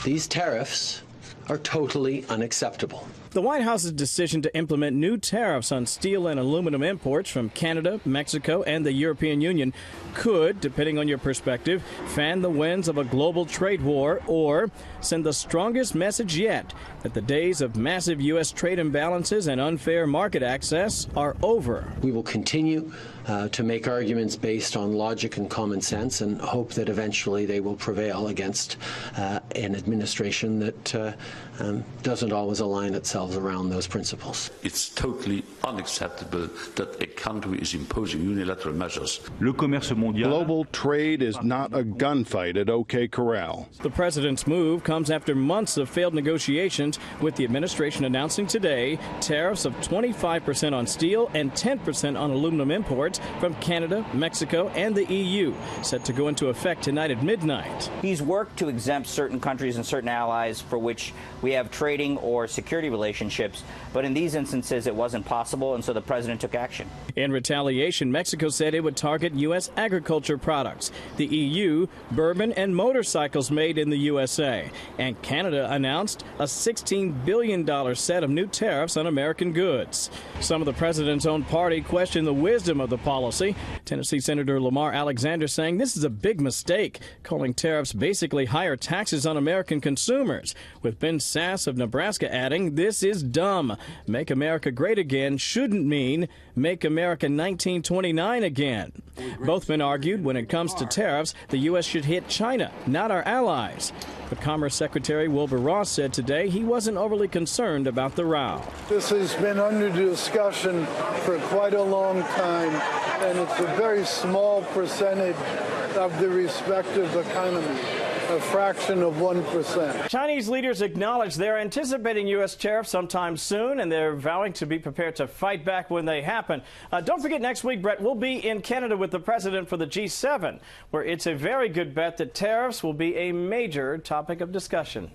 These tariffs are totally unacceptable. The White House's decision to implement new tariffs on steel and aluminum imports from Canada, Mexico, and the European Union could, depending on your perspective, fan the winds of a global trade war or send the strongest message yet that the days of massive U.S. trade imbalances and unfair market access are over. We will continue to make arguments based on logic and common sense and hope that eventually they will prevail against an administration that doesn't always align itself around those principles. It's totally unacceptable that a country is imposing unilateral measures. Global trade is not a gunfight at OK Corral. The president's move comes after months of failed negotiations, with the administration announcing today tariffs of 25% on steel and 10% on aluminum imports from Canada, Mexico, and the EU, set to go into effect tonight at midnight. He's worked to exempt certain countries and certain allies for which we have trading or security relationships, but in these instances it wasn't possible, and so the president took action. In retaliation, Mexico said it would target U.S. agriculture products. The EU, bourbon and motorcycles made in the USA. And Canada announced a $16 billion set of new tariffs on American goods. Some of the president's own party questioned the wisdom of the policy. Tennessee Senator Lamar Alexander saying this is a big mistake, calling tariffs basically higher taxes on American consumers, with Ben Sasse of Nebraska adding, "This is dumb. Make America great again shouldn't mean make America 1929 again." Both men argued when it comes to tariffs, the U.S. should hit China, not our allies. But Commerce Secretary Wilbur Ross said today he wasn't overly concerned about the row. This has been under discussion for quite a long time, and it's a very small percentage of the respective economy. A fraction of 1%. Chinese leaders acknowledge they're anticipating U.S. tariffs sometime soon, and they're vowing to be prepared to fight back when they happen. Don't forget, next week, Brett, we'll be in Canada with the president for the G7, where it's a very good bet that tariffs will be a major topic of discussion.